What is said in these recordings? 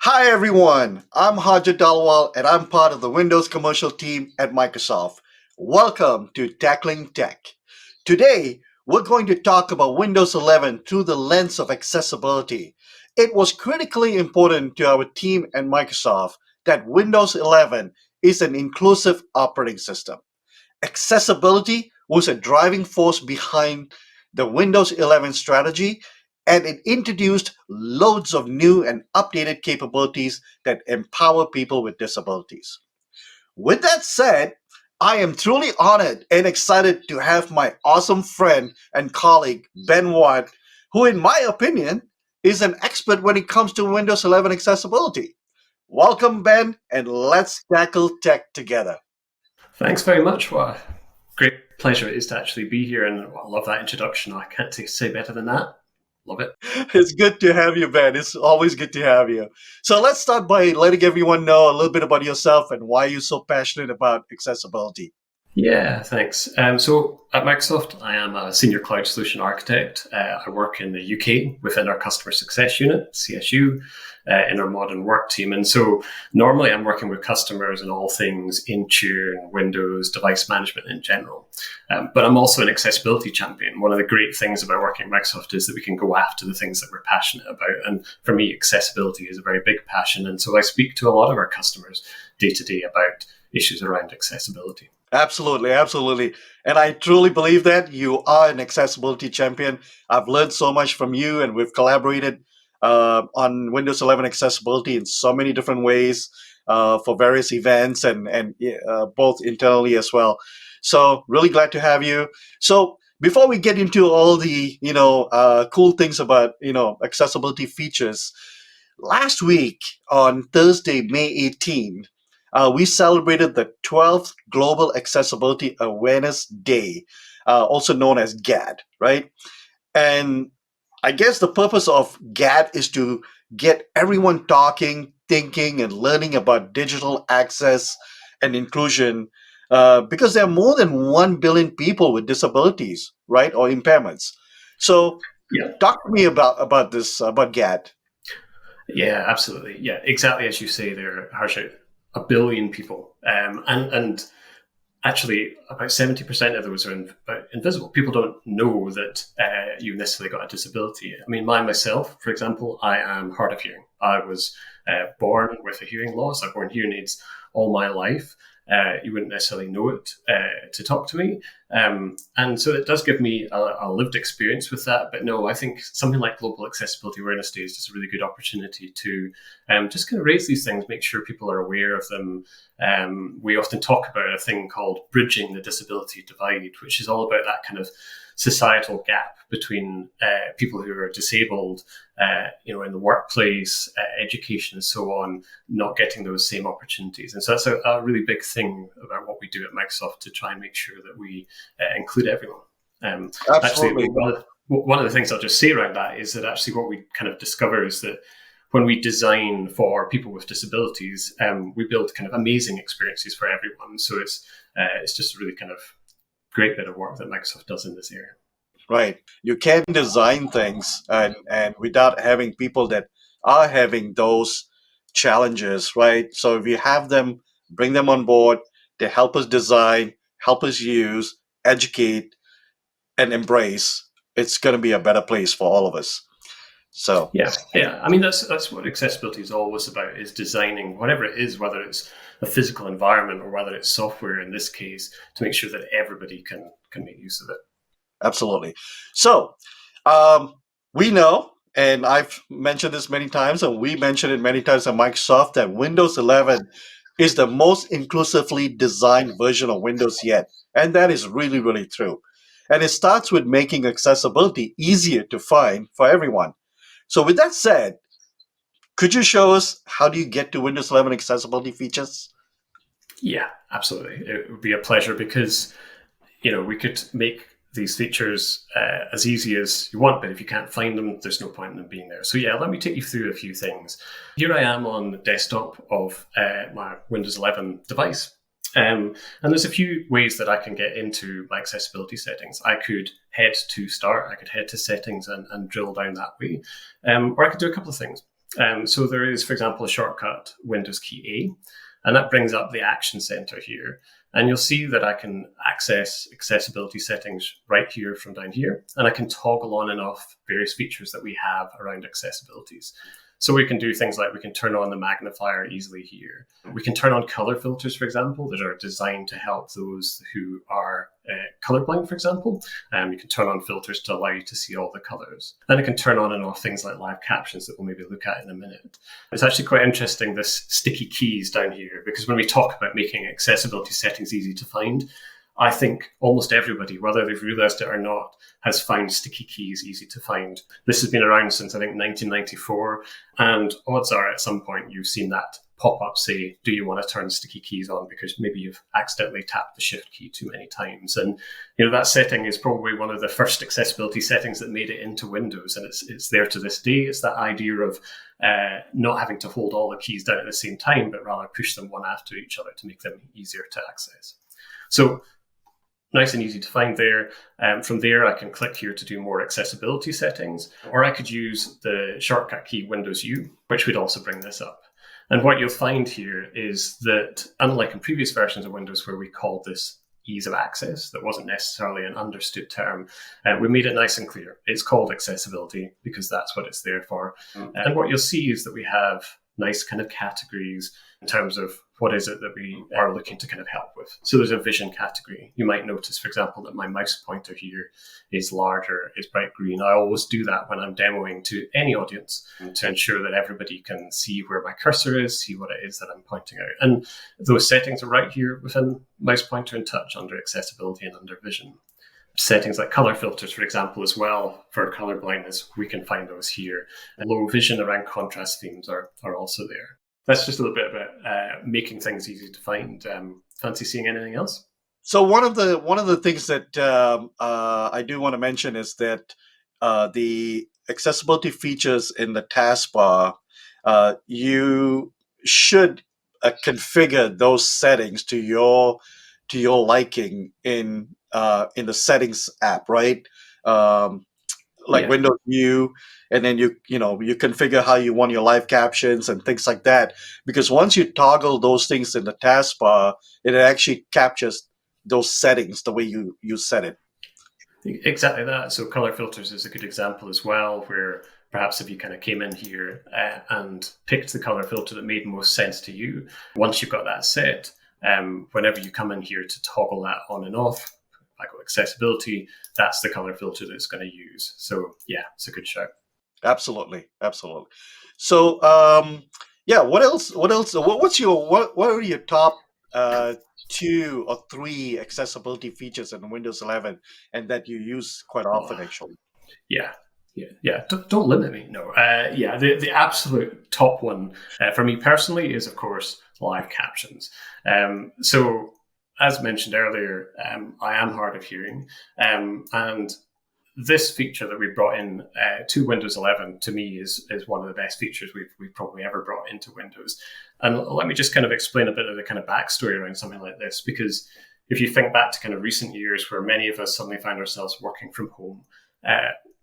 Hi everyone, I'm Haja Dalwal and I'm part of the Windows commercial team at Microsoft. Welcome to Tackling Tech. Today, we're going to talk about Windows 11 through the lens of accessibility. It was critically important to our team at Microsoft that Windows 11 is an inclusive operating system. Accessibility was a driving force behind the Windows 11 strategy, and it introduced loads of new and updated capabilities that empower people with disabilities. With that said, I am truly honored and excited to have my awesome friend and colleague, Ben Watt, who, in my opinion, is an expert when it comes to Windows 11 accessibility. Welcome, Ben, and let's tackle tech together. Thanks very much. What a great pleasure it is to actually be here, and I love that introduction. I can't say better than that. Love it. It's good to have you, Ben. It's always good to have you. So let's start by letting everyone know a little bit about yourself and why you're so passionate about accessibility. Yeah, thanks. So at Microsoft, I am a senior cloud solution architect. I work in the UK within our customer success unit, CSU, in our modern work team. And so normally I'm working with customers in all things Intune, Windows, device management in general. But I'm also an accessibility champion. One of the great things about working at Microsoft is that we can go after the things that we're passionate about. And for me, accessibility is a very big passion. And so I speak to a lot of our customers day to day about issues around accessibility. Absolutely, absolutely. And I truly believe that you are an accessibility champion. I've learned so much from you, and we've collaborated on Windows 11 accessibility in so many different ways for various events and both internally as well. So, really glad to have you. So, before we get into all the cool things about accessibility features, last week on Thursday, May 18th, we celebrated the 12th Global Accessibility Awareness Day, also known as GAD, right? And I guess the purpose of GAD is to get everyone talking, thinking, and learning about digital access and inclusion because there are more than 1 billion people with disabilities, right, or impairments. So, Yeah. talk to me about this, about GAD. Yeah, absolutely. Yeah, exactly as you say there, Harsha, a billion people. And actually, about 70% of those are invisible. People don't know that you've necessarily got a disability. I mean, myself, for example, I am hard of hearing. I was born with a hearing loss. I've worn hearing aids all my life. You wouldn't necessarily know it to talk to me. And so it does give me a lived experience with that. But no, I think something like Global Accessibility Awareness Day is just a really good opportunity to just kind of raise these things, make sure people are aware of them. We often talk about a thing called bridging the disability divide, which is all about that kind of societal gap between people who are disabled, in the workplace, education, and so on, not getting those same opportunities. And so that's a really big thing about what we do at Microsoft to try and make sure that we include everyone. Actually, Absolutely. one of the things I'll just say around that is that actually what we kind of discover is that when we design for people with disabilities, we build kind of amazing experiences for everyone. So it's just a really kind of great bit of work that Microsoft does in this area. Right. You can design things and without having people that are having those challenges, right? So if you have them, bring them on board, they help us design, help us use, educate, and embrace, it's going to be a better place for all of us. So, Yeah. I mean, that's what accessibility is always about: is designing whatever it is, whether it's a physical environment or whether it's software in this case, to make sure that everybody can make use of it. absolutely. So, um, we know, and I've mentioned this many times, and we mentioned it many times at Microsoft, that Windows 11 is the most inclusively designed version of Windows yet. And that is really, really true. And it starts with making accessibility easier to find for everyone. So, with that said, could you show us how do you get to Windows 11 accessibility features? Yeah, absolutely. It would be a pleasure because we could make these features as easy as you want, but if you can't find them, there's no point in them being there. So yeah, let me take you through a few things. Here I am on the desktop of my Windows 11 device. And there's a few ways that I can get into my accessibility settings. I could head to Start, I could head to Settings and drill down that way. Or I could do a couple of things. So there is, for example, a shortcut Windows key A, and that brings up the Action Center here. And you'll see that I can access accessibility settings right here from down here, and I can toggle on and off various features that we have around accessibilities. So we can do things like we can turn on the magnifier easily here. We can turn on color filters, for example, that are designed to help those who are colorblind, for example. You can turn on filters to allow you to see all the colors. And it can turn on and off things like live captions that we'll maybe look at in a minute. It's actually quite interesting, this sticky keys down here, because when we talk about making accessibility settings easy to find, I think almost everybody, whether they've realized it or not, has found sticky keys easy to find. This has been around since, I think, 1994. And odds are at some point you've seen that pop up say, do you want to turn sticky keys on? Because maybe you've accidentally tapped the shift key too many times. And that setting is probably one of the first accessibility settings that made it into Windows. And it's there to this day. It's that idea of not having to hold all the keys down at the same time, but rather push them one after each other to make them easier to access. So nice and easy to find there. From there, I can click here to do more accessibility settings, or I could use the shortcut key Windows U, which would also bring this up. And what you'll find here is that, unlike in previous versions of Windows where we called this ease of access, that wasn't necessarily an understood term, we made it nice and clear. It's called accessibility because that's what it's there for. And what you'll see is that we have nice kind of categories in terms of what is it that we are looking to kind of help with. So there's a vision category. You might notice, for example, that my mouse pointer here is larger, is bright green. I always do that when I'm demoing to any audience to ensure that everybody can see where my cursor is, see what it is that I'm pointing out. And those settings are right here within mouse pointer and touch under accessibility and under vision. Settings like color filters, for example, as well, for color blindness, we can find those here. And low vision around contrast themes are also there. That's just a little bit about making things easy to find. Fancy seeing anything else? So one of the things that I do want to mention is that the accessibility features in the taskbar, you should configure those settings to your liking in the settings app, right? Like Windows U, and then you configure how you want your live captions and things like that. Because once you toggle those things in the taskbar, it actually captures those settings the way you set it. Exactly that. So color filters is a good example as well, where perhaps if you kind of came in here and picked the color filter that made most sense to you, once you've got that set, whenever you come in here to toggle that on and off, I go accessibility, that's the color filter that it's going to use. So yeah, it's a good shout. Absolutely. So what else? What are your top 2 or 3 accessibility features in Windows 11 and that you use quite often, actually? Yeah. Don't limit me. No. The absolute top one for me personally is, of course, live captions. So as mentioned earlier, I am hard of hearing, and this feature that we brought in to Windows 11 to me is one of the best features we've probably ever brought into Windows. And let me just kind of explain a bit of the kind of backstory around something like this, because if you think back to kind of recent years where many of us suddenly found ourselves working from home,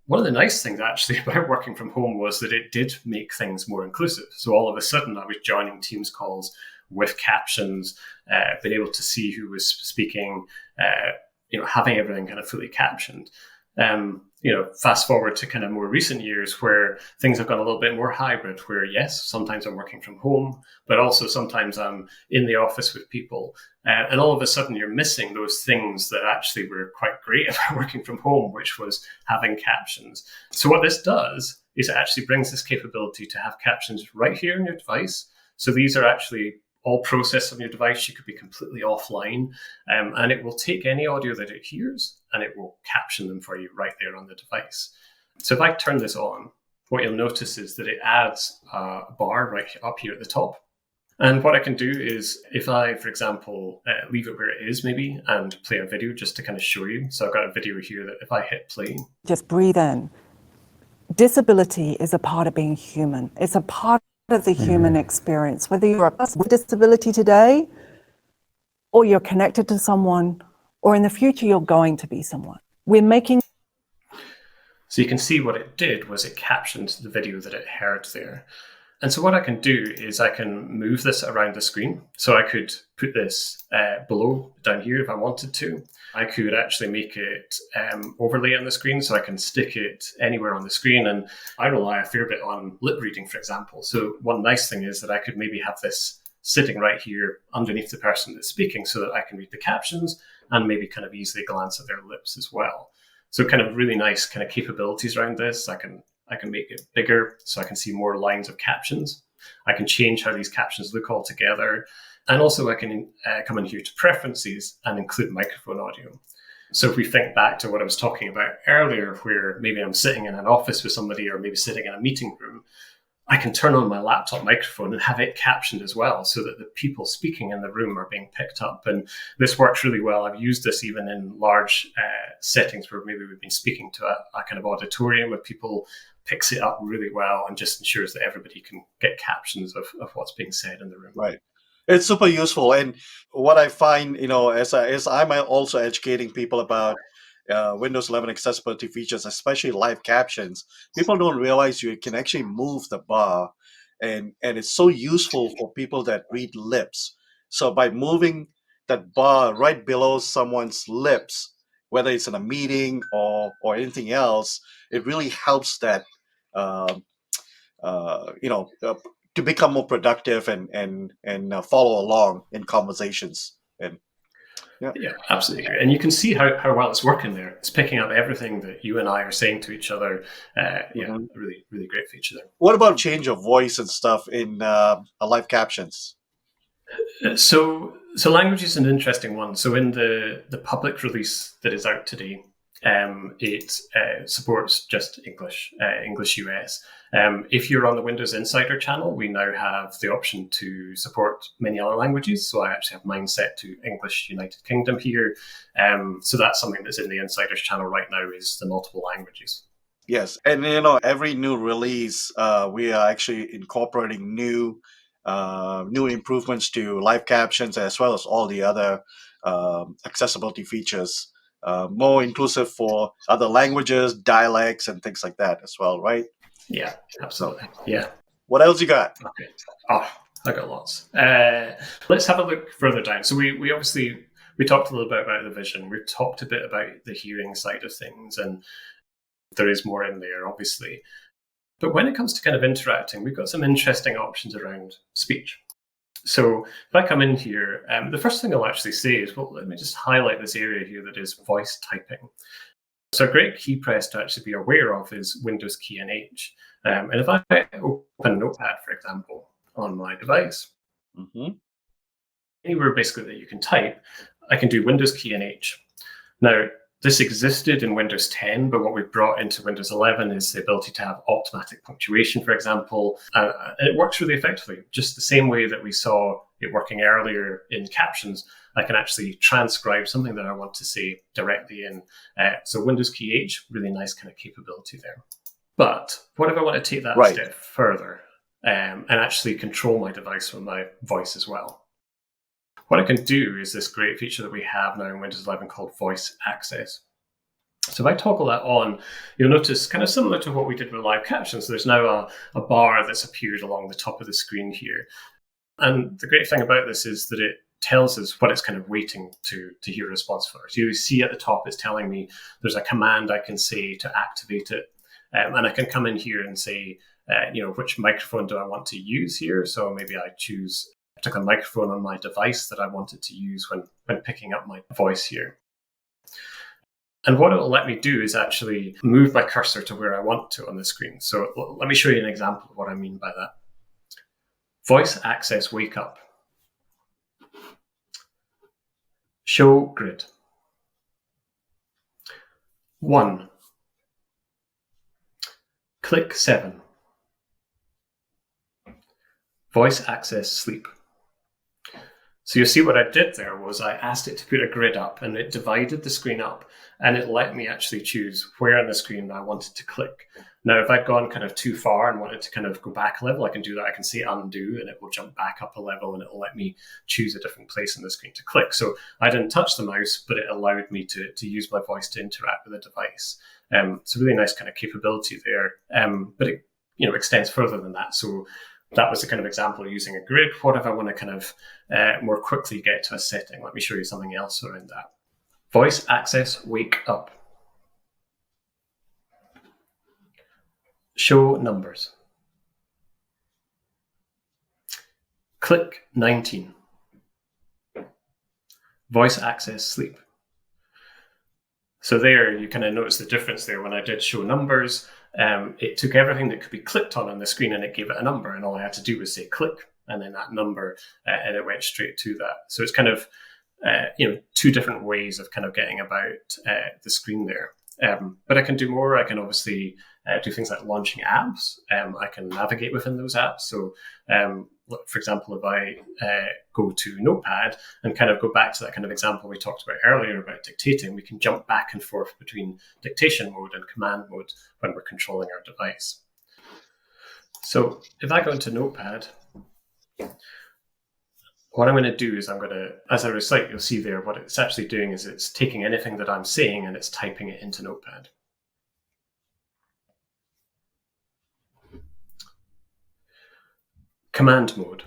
one of the nice things actually about working from home was that it did make things more inclusive. So all of a sudden I was joining Teams calls with captions, being able to see who was speaking, having everything kind of fully captioned. Fast forward to kind of more recent years where things have gone a little bit more hybrid, where yes, sometimes I'm working from home, but also sometimes I'm in the office with people. And all of a sudden you're missing those things that actually were quite great about working from home, which was having captions. So what this does is it actually brings this capability to have captions right here on your device. So these are actually all processed on your device. You could be completely offline, and it will take any audio that it hears and it will caption them for you right there on the device. So if I turn this on, what you'll notice is that it adds a bar right up here at the top. And what I can do is if I, for example, leave it where it is maybe and play a video just to kind of show you. So I've got a video here that if I hit play. Just breathe in. Disability is a part of being human. It's a part of the human experience, whether you're a person with disability today or you're connected to someone or in the future you're going to be someone. We're making... So you can see what it did was it captioned the video that it heard there. And so what I can do is I can move this around the screen. So I could put this below down here if I wanted to. I could actually make it overlay on the screen, so I can stick it anywhere on the screen. And I rely a fair bit on lip reading, for example. So one nice thing is that I could maybe have this sitting right here underneath the person that's speaking so that I can read the captions and maybe kind of easily glance at their lips as well. So kind of really nice kind of capabilities around this. I can make it bigger so I can see more lines of captions. I can change how these captions look all together. And also I can come in here to preferences and include microphone audio. So if we think back to what I was talking about earlier, where maybe I'm sitting in an office with somebody or maybe sitting in a meeting room, I can turn on my laptop microphone and have it captioned as well so that the people speaking in the room are being picked up. And this works really well. I've used this even in large settings where maybe we've been speaking to a kind of auditorium with people, picks it up really well and just ensures that everybody can get captions of what's being said in the room. Right. It's super useful. And what I find, as I'm also educating people about Windows 11 accessibility features, especially live captions, people don't realize you can actually move the bar, and it's so useful for people that read lips. So by moving that bar right below someone's lips, whether it's in a meeting or anything else, it really helps that um, to become more productive and follow along in conversations. And yeah, absolutely agree. And you can see how well it's working there. It's picking up everything that you and I are saying to each other. Really, really great feature there. What about change of voice and stuff in live captions? So language is an interesting one. So in the public release that is out today, it supports just English US. If you're on the Windows Insider channel, we now have the option to support many other languages. So I actually have mine set to English United Kingdom here. So that's something that's in the Insiders channel right now, is the multiple languages. Yes, and every new release, we are actually incorporating new improvements to live captions as well as all the other accessibility features, more inclusive for other languages, dialects, and things like that as well, right? Yeah, absolutely. Yeah. What else you got? Okay. Oh, I got lots. Let's have a look further down. So we obviously talked a little bit about the vision. We've talked a bit about the hearing side of things, and there is more in there, obviously. But when it comes to kind of interacting, we've got some interesting options around speech. So if I come in here, the first thing I'll actually say is, well, let me just highlight this area here that is voice typing. So a great key press to actually be aware of is Windows key and H. And if I open Notepad, for example, on my device, anywhere basically that you can type, I can do Windows key and H. Now, this existed in Windows 10, but what we've brought into Windows 11 is the ability to have automatic punctuation, for example. And it works really effectively, just the same way that we saw it working earlier in captions. I can actually transcribe something that I want to say directly in. So Windows key H, really nice kind of capability there. But what if I want to take that a step further and actually control my device with my voice as well? What I can do is this great feature that we have now in Windows 11 called voice access. So if I toggle that on, you'll notice, kind of similar to what we did with live captions, there's now a bar that's appeared along the top of the screen here. And the great thing about this is that it tells us what it's kind of waiting to hear a response for. So you see at the top, it's telling me there's a command I can say to activate it. And I can come in here and say, which microphone do I want to use here? So maybe I choose a particular microphone on my device that I wanted to use when picking up my voice here. And what it will let me do is actually move my cursor to where I want to on the screen. So let me show you an example of what I mean by that. Voice access wake up. Show grid. 1. Click 7. Voice access sleep. So you see what I did there was I asked it to put a grid up, and it divided the screen up, and it let me actually choose where on the screen I wanted to click. Now, if I'd gone kind of too far and wanted to kind of go back a level, I can do that. I can say undo, and it will jump back up a level, and it will let me choose a different place on the screen to click. So I didn't touch the mouse, but it allowed me to use my voice to interact with the device. It's a really nice kind of capability there, but it extends further than that. So That was a kind of example using a grid. What if I want to kind of more quickly get to a setting? Let me show you something else around that. Voice access, wake up. Show numbers. Click 19. Voice access, sleep. So there, you kind of notice the difference there. When I did show numbers, it took everything that could be clicked on the screen and it gave it a number. And all I had to do was say click, and then that number, and it went straight to that. So it's kind of, two different ways of kind of getting about the screen there. But I can do more. I can obviously do things like launching apps. I can navigate within those apps. So, for example, if I go to Notepad and kind of go back to that kind of example we talked about earlier about dictating, we can jump back and forth between dictation mode and command mode when we're controlling our device. So if I go into Notepad, what I'm going to do is as I recite, you'll see there what it's actually doing is it's taking anything that I'm saying and it's typing it into Notepad. Command mode.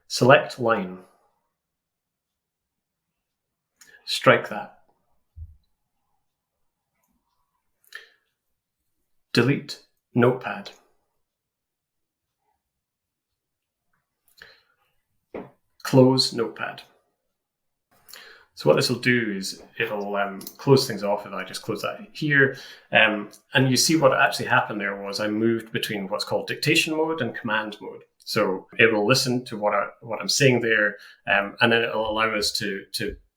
Select line. Strike that. Delete Notepad. Close Notepad. So what this will do is it'll close things off if I just close that here. And you see what actually happened there was I moved between what's called dictation mode and command mode. So it will listen to what I'm saying there, and then it'll allow us to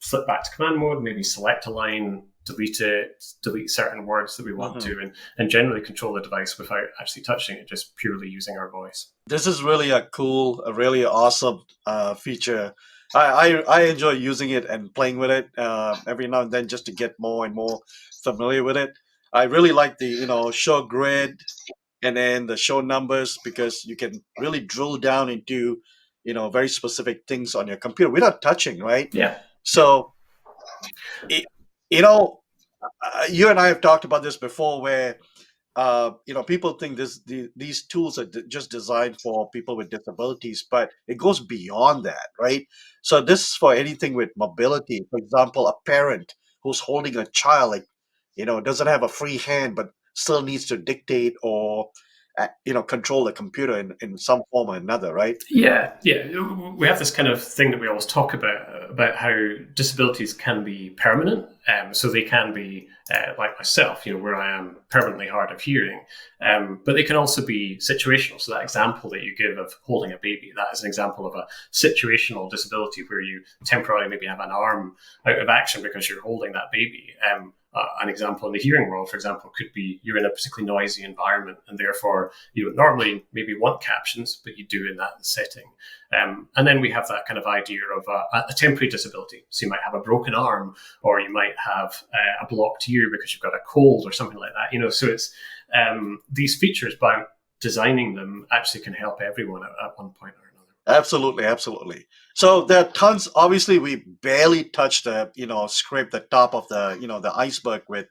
flip back to command mode, maybe select a line, delete it, delete certain words that we want to, and generally control the device without actually touching it, just purely using our voice. This is really a really awesome feature. I enjoy using it and playing with it every now and then just to get more and more familiar with it. I really like the show grid and then the show numbers because you can really drill down into very specific things on your computer without touching, right? Yeah. So you and I have talked about this before where people think these tools are just designed for people with disabilities, but it goes beyond that, right? So this is for anything with mobility. For example, a parent who's holding a child, doesn't have a free hand, but still needs to dictate or control the computer in some form or another, right? Yeah. We have this kind of thing that we always talk about how disabilities can be permanent. So they can be like myself, where I am permanently hard of hearing, but they can also be situational. So that example that you give of holding a baby, that is an example of a situational disability where you temporarily maybe have an arm out of action because you're holding that baby. An example in the hearing world, for example, could be you're in a particularly noisy environment and therefore you don't normally maybe want captions, but you do in that setting. And then we have that kind of idea of a temporary disability. So you might have a broken arm or you might have a blocked ear because you've got a cold or something like that. So it's these features, by designing them, actually can help everyone at one point or another. Absolutely. So there are tons. Obviously, we barely touched scrape the top of the iceberg with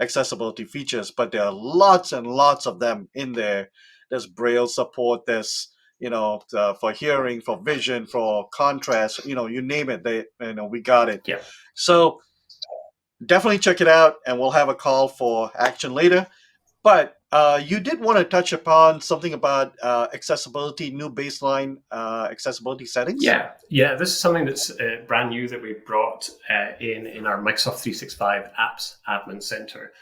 accessibility features, but there are lots and lots of them in there. There's Braille support. There's for hearing, for vision, for contrast. You name it. We got it. Yeah. So definitely check it out, and we'll have a call for action later. But you did want to touch upon something about accessibility, new baseline accessibility settings. Yeah. This is something that's brand new that we brought in our Microsoft 365 Apps Admin Center.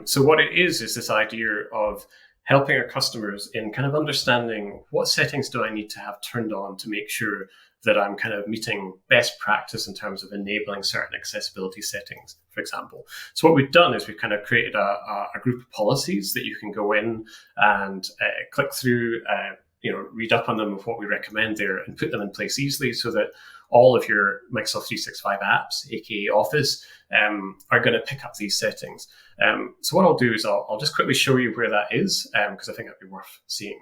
So what it is this idea of helping our customers in kind of understanding what settings do I need to have turned on to make sure that I'm kind of meeting best practice in terms of enabling certain accessibility settings, for example. So what we've done is we've kind of created a group of policies that you can go in and click through, read up on them of what we recommend there and put them in place easily so that all of your Microsoft 365 apps, aka Office, are going to pick up these settings. So what I'll do is I'll just quickly show you where that is because I think that'd be worth seeing.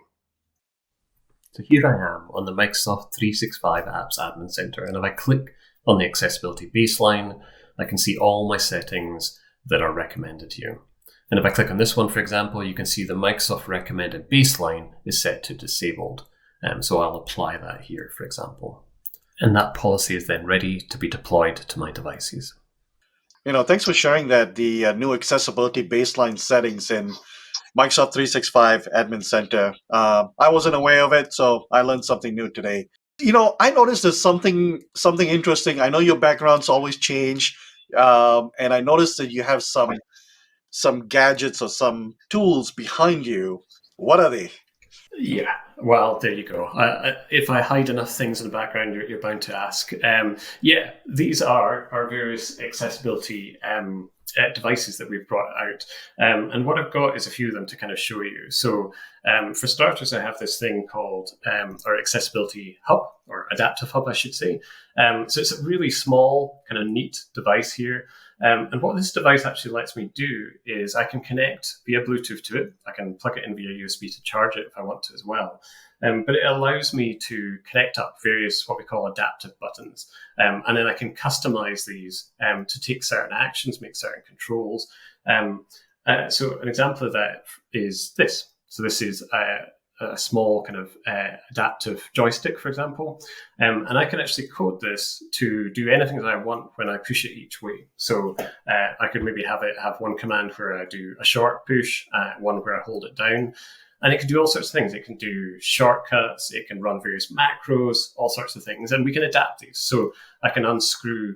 So here I am on the Microsoft 365 Apps Admin Center, and if I click on the accessibility baseline, I can see all my settings that are recommended here. And if I click on this one, for example, you can see the Microsoft recommended baseline is set to disabled. So I'll apply that here, for example. And that policy is then ready to be deployed to my devices. Thanks for sharing that, the new accessibility baseline settings in Microsoft 365 Admin Center. I wasn't aware of it, so I learned something new today. I noticed there's something interesting. I know your backgrounds always change, and I noticed that you have some gadgets or some tools behind you. What are they? Yeah, well, there you go. If I hide enough things in the background, you're bound to ask. Yeah, these are our various accessibility devices that we've brought out. And what I've got is a few of them to kind of show you. So for starters, I have this thing called our accessibility hub, or adaptive hub, I should say. So it's a really small, kind of neat device here. And what this device actually lets me do is I can connect via Bluetooth to it. I can plug it in via USB to charge it if I want to as well. But it allows me to connect up various what we call adaptive buttons. And then I can customize these to take certain actions, make certain controls. So an example of that is this. So this is a small kind of adaptive joystick, for example. And I can actually code this to do anything that I want when I push it each way. So I could maybe have one command where I do a short push, one where I hold it down. And it can do all sorts of things. It can do shortcuts, it can run various macros, all sorts of things. And we can adapt these. So I can unscrew,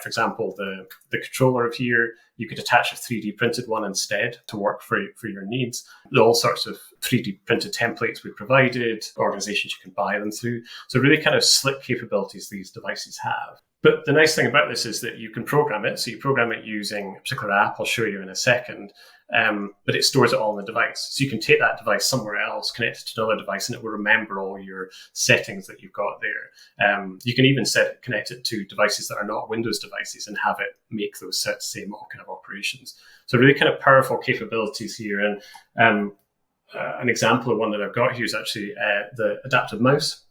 for example, the controller of here. You could attach a 3D printed one instead to work for your needs. There are all sorts of 3D printed templates we provided, organizations you can buy them through. So really kind of slick capabilities these devices have. But the nice thing about this is that you can program it. So you program it using a particular app I'll show you in a second. But it stores it all in the device. So you can take that device somewhere else, connect it to another device, and it will remember all your settings that you've got there. You can even connect it to devices that are not Windows devices and have it make those same kind of operations. So really kind of powerful capabilities here. And an example of one that I've got here is actually the adaptive mouse.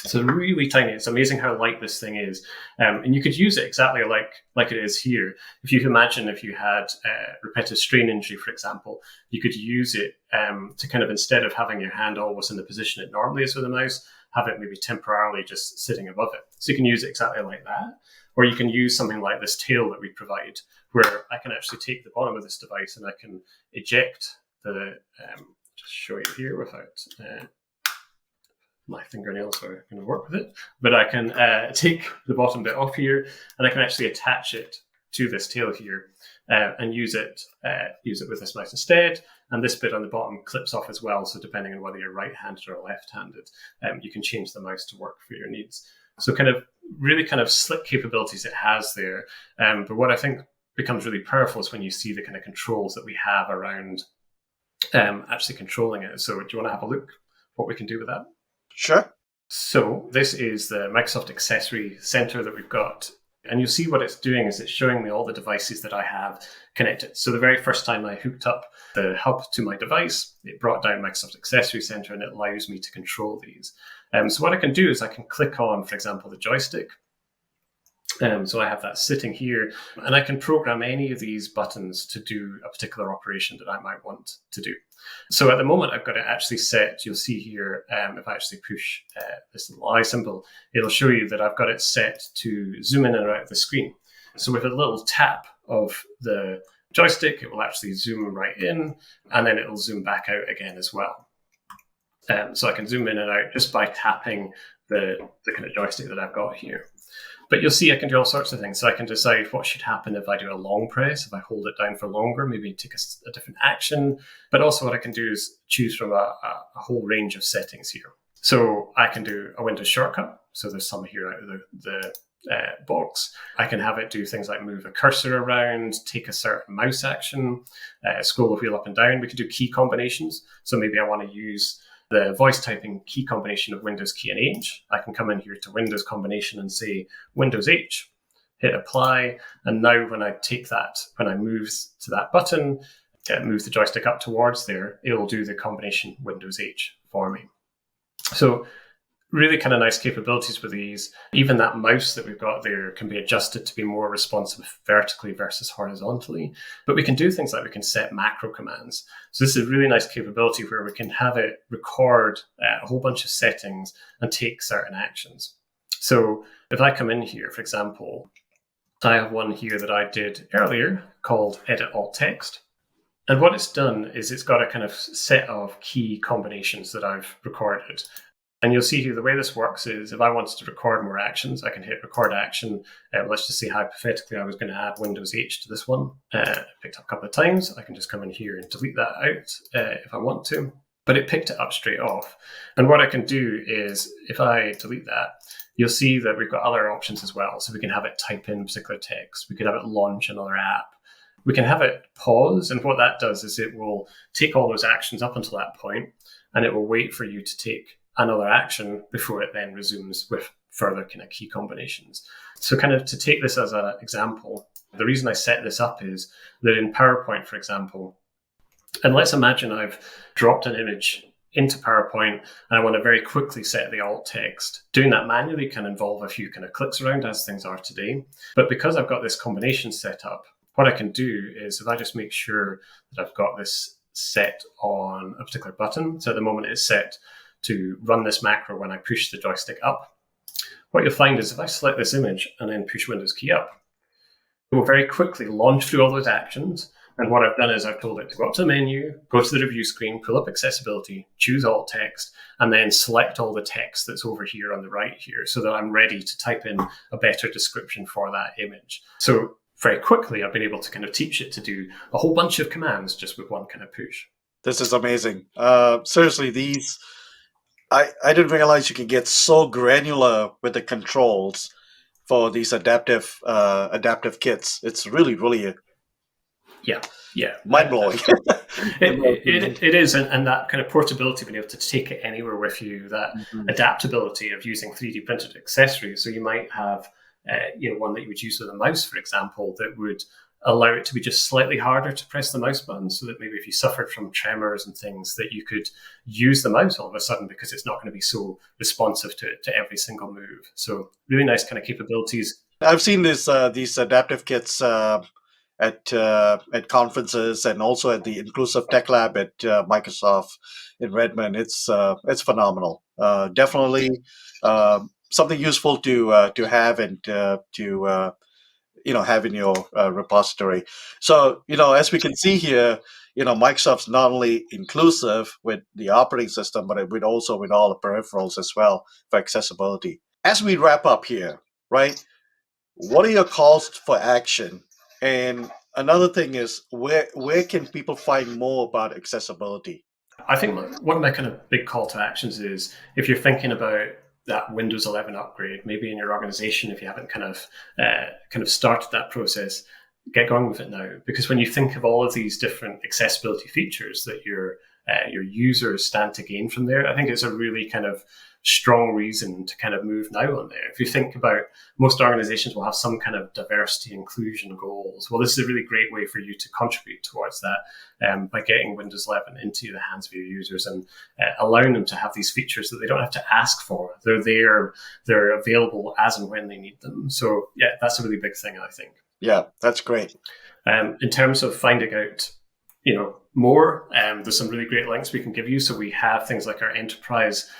So really tiny. It's amazing how light this thing is. And you could use it exactly like it is here. If you imagine if you had repetitive strain injury, for example, you could use it to kind of, instead of having your hand always in the position it normally is with a mouse, have it maybe temporarily just sitting above it. So you can use it exactly like that. Or you can use something like this tail that we provide, where I can actually take the bottom of this device and I can eject just show you here without... my fingernails are going to work with it, but I can take the bottom bit off here and I can actually attach it to this tail here and use it with this mouse instead. And this bit on the bottom clips off as well. So depending on whether you're right-handed or left-handed, you can change the mouse to work for your needs. So kind of really kind of slick capabilities it has there. But what I think becomes really powerful is when you see the kind of controls that we have around actually controlling it. So do you want to have a look what we can do with that? Sure. So this is the Microsoft Accessory Center that we've got. And you'll see what it's doing is it's showing me all the devices that I have connected. So the very first time I hooked up the hub to my device, it brought down Microsoft Accessory Center and it allows me to control these. So what I can do is I can click on, for example, the joystick. So I have that sitting here, and I can program any of these buttons to do a particular operation that I might want to do. So at the moment, I've got it actually set. You'll see here, if I actually push this little eye symbol, it'll show you that I've got it set to zoom in and out of the screen. So with a little tap of the joystick, it will actually zoom right in, and then it'll zoom back out again as well. So I can zoom in and out just by tapping the kind of joystick that I've got here. But you'll see I can do all sorts of things. So I can decide what should happen if I do a long press, if I hold it down for longer, maybe take a different action. But also what I can do is choose from a whole range of settings here. So I can do a Windows shortcut. So there's some here out of the box. I can have it do things like move a cursor around, take a certain mouse action, scroll the wheel up and down. We can do key combinations. So maybe I want to use the voice typing key combination of Windows key and H. I can come in here to Windows combination and say Windows H, hit apply. And now when I take that, when I move to that button, move the joystick up towards there, it will do the combination Windows H for me. So really kind of nice capabilities with these. Even that mouse that we've got there can be adjusted to be more responsive vertically versus horizontally. But we can do things like we can set macro commands. So this is a really nice capability where we can have it record a whole bunch of settings and take certain actions. So if I come in here, for example, I have one here that I did earlier called edit alt text. And what it's done is it's got a kind of set of key combinations that I've recorded. And you'll see here the way this works is if I wanted to record more actions, I can hit record action. Let's just say hypothetically I was going to add Windows H to this one. Picked up a couple of times. I can just come in here and delete that out if I want to. But it picked it up straight off. And what I can do is if I delete that, you'll see that we've got other options as well. So we can have it type in particular text. We could have it launch another app. We can have it pause. And what that does is it will take all those actions up until that point, and it will wait for you to take another action before it then resumes with further kind of key combinations. So kind of to take this as an example, the reason I set this up is that in PowerPoint, for example, and let's imagine I've dropped an image into PowerPoint and I want to very quickly set the alt text. Doing that manually can involve a few kind of clicks around as things are today. But because I've got this combination set up, what I can do is if I just make sure that I've got this set on a particular button, so at the moment it's set to run this macro when I push the joystick up. What you'll find is if I select this image and then push Windows key up, it will very quickly launch through all those actions. And what I've done is I've told it to go up to the menu, go to the review screen, pull up accessibility, choose alt text, and then select all the text that's over here on the right here so that I'm ready to type in a better description for that image. So very quickly, I've been able to kind of teach it to do a whole bunch of commands just with one kind of push. This is amazing. Seriously, I didn't realize you can get so granular with the controls for these adaptive kits. It's really Yeah, mind blowing. it is, and that kind of portability, being able to take it anywhere with you, that adaptability of using 3D printed accessories. So you might have, one that you would use with a mouse, for example, that would allow it to be just slightly harder to press the mouse button, so that maybe if you suffered from tremors and things, that you could use the mouse all of a sudden because it's not going to be so responsive to every single move. So really nice kind of capabilities. I've seen these adaptive kits at conferences and also at the Inclusive Tech Lab at Microsoft in Redmond. It's phenomenal. Definitely something useful to have and to have in your repository. So as we can see here, Microsoft's not only inclusive with the operating system, but with also with all the peripherals as well for accessibility. As we wrap up here, right? What are your calls for action? And another thing is, where can people find more about accessibility? I think one of my kind of big call to actions is if you're thinking about that Windows 11 upgrade, maybe in your organization, if you haven't kind of started that process, get going with it now. Because when you think of all of these different accessibility features that your users stand to gain from there, I think it's a really kind of strong reason to kind of move now on there. If you think about, most organizations will have some kind of diversity inclusion goals. Well, this is a really great way for you to contribute towards that by getting Windows 11 into the hands of your users and allowing them to have these features that they don't have to ask for. They're there, they're available as and when they need them. So yeah, that's a really big thing, I think. Yeah, that's great. In terms of finding out more, there's some really great links we can give you. So we have things like our enterprise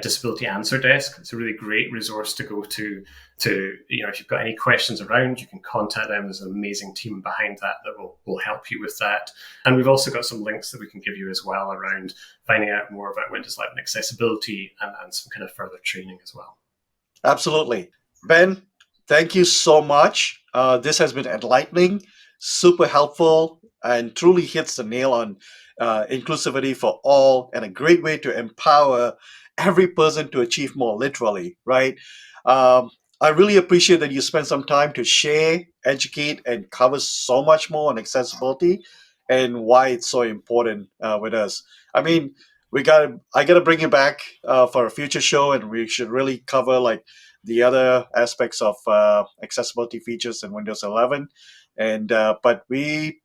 disability answer desk. It's a really great resource to go to if you've got any questions around, you can contact them. There's an amazing team behind that will help you with that. And we've also got some links that we can give you as well around finding out more about Windows 11 accessibility and some kind of further training as well. Absolutely. Ben, thank you so much. This has been enlightening, super helpful, and truly hits the nail on inclusivity for all, and a great way to empower every person to achieve more, literally, right? I really appreciate that you spent some time to share, educate, and cover so much more on accessibility and why it's so important with us. I mean, I gotta bring you back for a future show, and we should really cover like the other aspects of accessibility features in Windows 11. And but we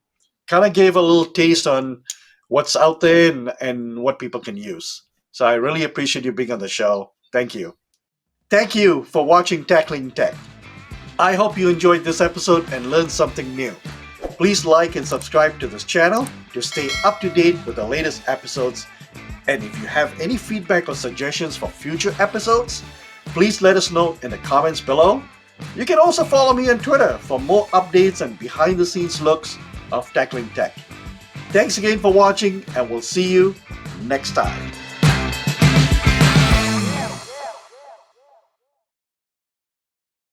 kind of gave a little taste on what's out there and what people can use. So I really appreciate you being on the show. Thank you. Thank you for watching Tackling Tech. I hope you enjoyed this episode and learned something new. Please like and subscribe to this channel to stay up to date with the latest episodes. And if you have any feedback or suggestions for future episodes, please let us know in the comments below. You can also follow me on Twitter for more updates and behind the scenes looks of Tackling Tech. Thanks again for watching, and we'll see you next time.